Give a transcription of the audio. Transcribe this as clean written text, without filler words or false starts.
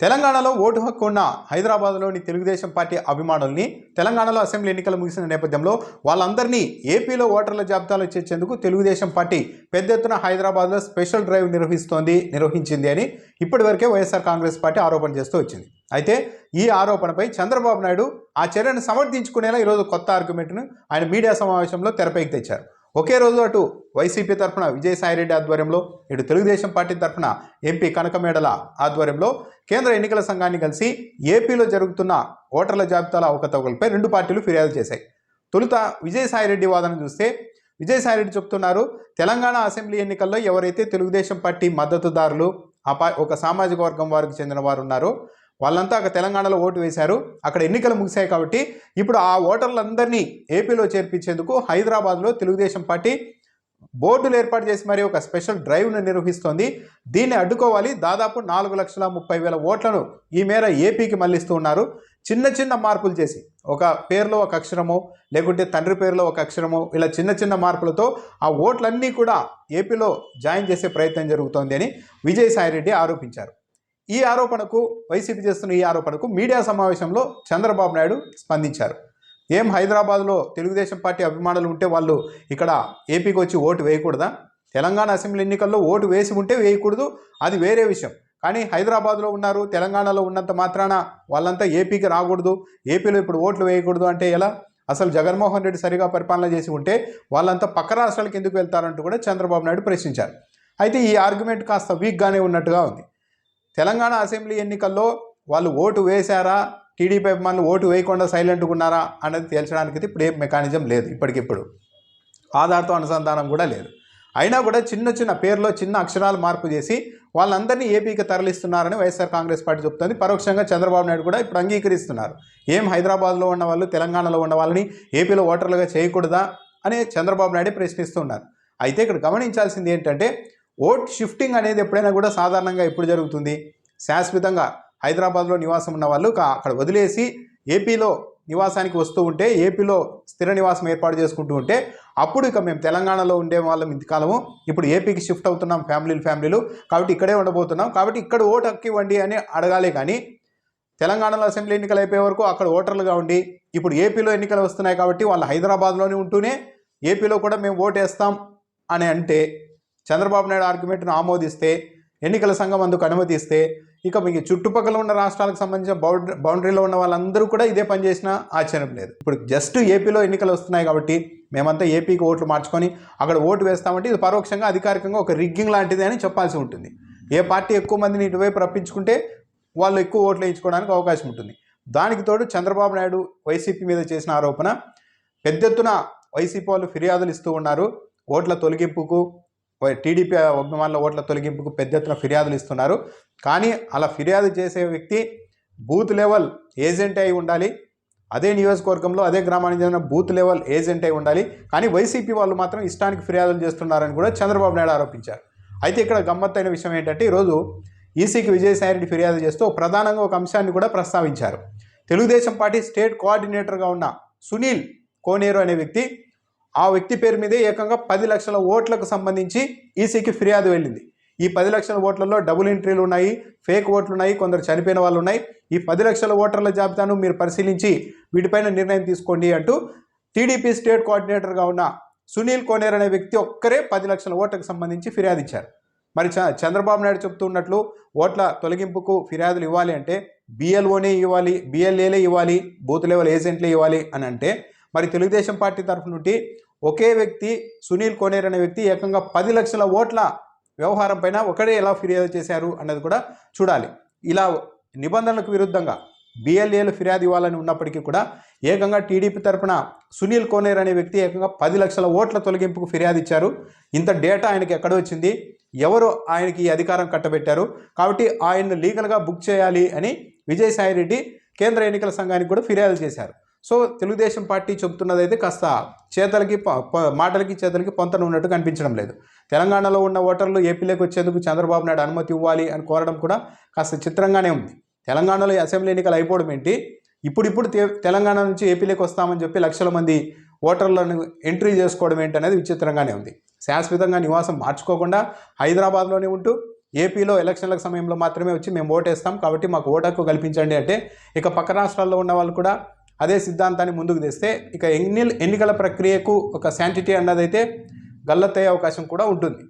తెలంగాణలో ఓటు హక్కు ఉన్న హైదరాబాద్లోని తెలుగుదేశం పార్టీ అభిమానుల్ని తెలంగాణలో అసెంబ్లీ ఎన్నికలు ముగిసిన నేపథ్యంలో వాళ్ళందరినీ ఏపీలో ఓటర్ల జాబితాలో చేర్చేందుకు తెలుగుదేశం పార్టీ పెద్ద ఎత్తున హైదరాబాద్లో స్పెషల్ డ్రైవ్ నిర్వహించింది అని ఇప్పటివరకే వైఎస్ఆర్ కాంగ్రెస్ పార్టీ ఆరోపణ చేస్తూ వచ్చింది. అయితే ఈ ఆరోపణపై చంద్రబాబు నాయుడు ఆ చర్యను సమర్థించుకునేలా ఈరోజు కొత్త ఆర్గ్యుమెంట్ను ఆయన మీడియా సమావేశంలో తెరపైకి తెచ్చారు. ఒకే రోజు అటు వైసీపీ తరఫున విజయసాయిరెడ్డి ఆధ్వర్యంలో, ఇటు తెలుగుదేశం పార్టీ తరఫున ఎంపీ కనకమేడల ఆధ్వర్యంలో కేంద్ర ఎన్నికల సంఘాన్ని కలిసి ఏపీలో జరుగుతున్న ఓటర్ల జాబితాల అవకతవకలపై రెండు పార్టీలు ఫిర్యాదు చేశాయి. తొలుత విజయసాయిరెడ్డి వాదన చూస్తే విజయసాయిరెడ్డి చెప్తున్నారు, తెలంగాణ అసెంబ్లీ ఎన్నికల్లో ఎవరైతే తెలుగుదేశం పార్టీ మద్దతుదారులు ఒక సామాజిక వర్గం వారికి చెందిన వారు ఉన్నారో వాళ్ళంతా అక్కడ తెలంగాణలో ఓటు వేశారు, అక్కడ ఎన్నికలు ముగిశాయి కాబట్టి ఇప్పుడు ఆ ఓటర్లందరినీ ఏపీలో చేర్పించేందుకు హైదరాబాద్లో తెలుగుదేశం పార్టీ బోర్డులు ఏర్పాటు చేసి మరి ఒక స్పెషల్ డ్రైవ్ను నిర్వహిస్తోంది. దీన్ని అడ్డుకోవాలి. దాదాపు 4,30,000 ఓట్లను ఈ మేర ఏపీకి మళ్లిస్తూ ఉన్నారు. చిన్న చిన్న మార్పులు చేసి, ఒక పేరులో ఒక అక్షరమో లేకుంటే తండ్రి పేరులో ఒక అక్షరమో, ఇలా చిన్న చిన్న మార్పులతో ఆ ఓట్లన్నీ కూడా ఏపీలో జాయిన్ చేసే ప్రయత్నం జరుగుతోంది అని విజయసాయిరెడ్డి ఆరోపించారు. ఈ ఆరోపణకు, వైసీపీ చేస్తున్న ఈ ఆరోపణకు మీడియా సమావేశంలో చంద్రబాబు నాయుడు స్పందించారు. ఏం హైదరాబాద్లో తెలుగుదేశం పార్టీ అభిమానులు ఉంటే వాళ్ళు ఇక్కడ ఏపీకి వచ్చి ఓటు వేయకూడదా? తెలంగాణ అసెంబ్లీ ఎన్నికల్లో ఓటు వేసి ఉంటే వేయకూడదు, అది వేరే విషయం. కానీ హైదరాబాద్లో ఉన్నారు, తెలంగాణలో ఉన్నంత మాత్రాన వాళ్ళంతా ఏపీకి రాకూడదు, ఏపీలో ఇప్పుడు ఓట్లు వేయకూడదు అంటే ఎలా? అసలు జగన్మోహన్ రెడ్డి సరిగా పరిపాలన చేసి ఉంటే వాళ్ళంతా పక్క రాష్ట్రాలకు ఎందుకు వెళ్తారంటూ కూడా చంద్రబాబు నాయుడు ప్రశ్నించారు. అయితే ఈ ఆర్గ్యుమెంట్ కాస్త వీక్గానే ఉన్నట్టుగా ఉంది. తెలంగాణ అసెంబ్లీ ఎన్నికల్లో వాళ్ళు ఓటు వేశారా, టీడీపీ అభిమానులు ఓటు వేయకుండా సైలెంట్గా ఉన్నారా అన్నది తేల్చడానికి ఇప్పుడు ఏం మెకానిజం లేదు. ఇప్పటికిప్పుడు ఆధార్తో అనుసంధానం కూడా లేదు. అయినా కూడా చిన్న చిన్న పేర్లో చిన్న అక్షరాలు మార్పు చేసి వాళ్ళందరినీ ఏపీకి తరలిస్తున్నారని వైఎస్ఆర్ కాంగ్రెస్ పార్టీ చెప్తుంది. పరోక్షంగా చంద్రబాబు నాయుడు కూడా ఇప్పుడు అంగీకరిస్తున్నారు. ఏం హైదరాబాద్లో ఉన్న వాళ్ళు తెలంగాణలో ఉన్న వాళ్ళని ఏపీలో ఓటర్లుగా చేయకూడదా అని చంద్రబాబు నాయుడు ప్రశ్నిస్తున్నారు. అయితే ఇక్కడ గమనించాల్సింది ఏంటంటే, ఓట్ షిఫ్టింగ్ అనేది ఎప్పుడైనా కూడా సాధారణంగా ఎప్పుడు జరుగుతుంది? శాశ్వతంగా హైదరాబాద్లో నివాసం ఉన్న వాళ్ళు అక్కడ వదిలేసి ఏపీలో నివాసానికి వస్తూ ఉంటే, ఏపీలో స్థిర నివాసం ఏర్పాటు చేసుకుంటూ ఉంటే, అప్పుడు ఇక మేము తెలంగాణలో ఉండే వాళ్ళం ఇంతకాలము, ఇప్పుడు ఏపీకి షిఫ్ట్ అవుతున్నాం ఫ్యామిలీలు కాబట్టి ఇక్కడే ఉండబోతున్నాం, కాబట్టి ఇక్కడ ఓటు హక్కు ఇవ్వండి అని అడగాలి. కానీ తెలంగాణలో అసెంబ్లీ ఎన్నికలు అయిపోయే వరకు అక్కడ ఓటర్లుగా ఉండి, ఇప్పుడు ఏపీలో ఎన్నికలు వస్తున్నాయి కాబట్టి వాళ్ళు హైదరాబాద్లోనే ఉంటూనే ఏపీలో కూడా మేము ఓటేస్తాం అని అంటే, చంద్రబాబు నాయుడు ఆర్గ్యుమెంట్ను ఆమోదిస్తే, ఎన్నికల సంఘం అందుకు అనుమతిస్తే, ఇక మీకు చుట్టుపక్కల ఉన్న రాష్ట్రాలకు సంబంధించిన బౌండరీలో ఉన్న వాళ్ళందరూ కూడా ఇదే పని చేసినా ఆశ్చర్యం లేదు. ఇప్పుడు జస్ట్ ఏపీలో ఎన్నికలు వస్తున్నాయి కాబట్టి మేమంతా ఏపీకి ఓట్లు మార్చుకొని అక్కడ ఓటు వేస్తామంటే ఇది పరోక్షంగా అధికారికంగా ఒక రిగ్గింగ్ లాంటిది అని చెప్పాల్సి ఉంటుంది. ఏ పార్టీ ఎక్కువ మందిని ఇటువైపు రప్పించుకుంటే వాళ్ళు ఎక్కువ ఓట్లు వేయించుకోవడానికి అవకాశం ఉంటుంది. దానికి తోడు చంద్రబాబు నాయుడు వైసీపీ మీద చేసిన ఆరోపణ, పెద్ద ఎత్తున వైసీపీ వాళ్ళు ఫిర్యాదులు ఇస్తూ ఉన్నారు. ఓట్ల తొలగింపుకు, టీడీపీ అభిమానుల ఓట్ల తొలగింపుకు పెద్ద ఎత్తున ఫిర్యాదులు ఇస్తున్నారు. కానీ అలా ఫిర్యాదు చేసే వ్యక్తి బూత్ లెవెల్ ఏజెంట్ అయి ఉండాలి. అదే నియోజకవర్గంలో, అదే గ్రామానికి చెందిన బూత్ లెవెల్ ఏజెంట్ అయి ఉండాలి. కానీ వైసీపీ వాళ్ళు మాత్రం ఇష్టానికి ఫిర్యాదులు చేస్తున్నారని కూడా చంద్రబాబు నాయుడు ఆరోపించారు. అయితే ఇక్కడ గమ్మత్తైన విషయం ఏంటంటే, ఈరోజు ఈసీకి విజయసాయిరెడ్డి ఫిర్యాదు చేస్తూ ప్రధానంగా ఒక అంశాన్ని కూడా ప్రస్తావించారు. తెలుగుదేశం పార్టీ స్టేట్ కోఆర్డినేటర్గా ఉన్న సునీల్ కోనేరు అనే వ్యక్తి, ఆ వ్యక్తి పేరు మీదే ఏకంగా 10 లక్షల ఓట్లకు సంబంధించి ఈసీకి ఫిర్యాదు వెళ్ళింది. ఈ 10 లక్షల ఓట్లలో డబుల్ ఎంట్రీలు ఉన్నాయి, ఫేక్ ఓట్లు ఉన్నాయి, కొందరు చనిపోయిన వాళ్ళు ఉన్నాయి. ఈ 10 లక్షల ఓటర్ల జాబితాను మీరు పరిశీలించి వీటిపైన నిర్ణయం తీసుకోండి అంటూ టీడీపీ స్టేట్ కోఆర్డినేటర్గా ఉన్న సునీల్ కోనేర్ అనే వ్యక్తి ఒక్కరే 10 లక్షల ఓట్లకు సంబంధించి ఫిర్యాదు ఇచ్చారు. మరి చంద్రబాబు నాయుడు చెప్తున్నట్లు ఓట్ల తొలగింపుకు ఫిర్యాదులు ఇవ్వాలి అంటే బిఎల్ఓనే ఇవ్వాలి, బిఎల్ఏలే ఇవ్వాలి, బూత్ లెవెల్ ఏజెంట్లే ఇవ్వాలి అని అంటే, మరి తెలుగుదేశం పార్టీ తరఫు నుండి ఒకే వ్యక్తి సునీల్ కోనేర్ అనే వ్యక్తి ఏకంగా 10 లక్షల ఓట్ల వ్యవహారం పైన ఒకడే ఎలా ఫిర్యాదు చేశారు అన్నది కూడా చూడాలి. ఇలా నిబంధనలకు విరుద్ధంగా బిఎల్ఏలు ఫిర్యాదు ఇవ్వాలని ఉన్నప్పటికీ కూడా ఏకంగా టీడీపీ తరఫున సునీల్ కోనేర్ అనే వ్యక్తి ఏకంగా 10 లక్షల ఓట్ల తొలగింపుకు ఫిర్యాదు ఇచ్చారు. ఇంత డేటా ఆయనకి ఎక్కడ వచ్చింది? ఎవరు ఆయనకి ఈ అధికారం కట్టబెట్టారు? కాబట్టి ఆయన్ను లీగల్గా బుక్ చేయాలి అని విజయసాయిరెడ్డి కేంద్ర ఎన్నికల సంఘానికి కూడా ఫిర్యాదు చేశారు. సో తెలుగుదేశం పార్టీ చెబుతున్నదైతే కాస్త మాటలకి చేతలకి పొంతన ఉన్నట్టు కనిపించడం లేదు. తెలంగాణలో ఉన్న ఓటర్లు ఏపీలోకి వచ్చేందుకు చంద్రబాబు నాయుడు అనుమతి ఇవ్వాలి అని కోరడం కూడా కాస్త చిత్రంగానే ఉంది. తెలంగాణలో అసెంబ్లీ ఎన్నికలు అయిపోవడం ఏంటి, ఇప్పుడు తెలంగాణ నుంచి ఏపీలోకి వస్తామని చెప్పి లక్షల మంది ఓటర్లను ఎంట్రీ చేసుకోవడం ఏంటనేది విచిత్రంగానే ఉంది. శాశ్వతంగా నివాసం మార్చుకోకుండా హైదరాబాద్లోనే ఉంటూ ఏపీలో ఎలక్షన్ల సమయంలో మాత్రమే వచ్చి మేము ఓటేస్తాం కాబట్టి మాకు ఓటు హక్కు కల్పించండి అంటే ఇక పక్క రాష్ట్రాల్లో ఉన్న వాళ్ళు కూడా అదే సిద్ధాంతాన్ని ముందుకు తెస్తే ఇక ఎన్నికల ప్రక్రియకు ఒక శాంటిటీ అన్నదైతే గల్లత్తయ్యే అవకాశం కూడా ఉంటుంది.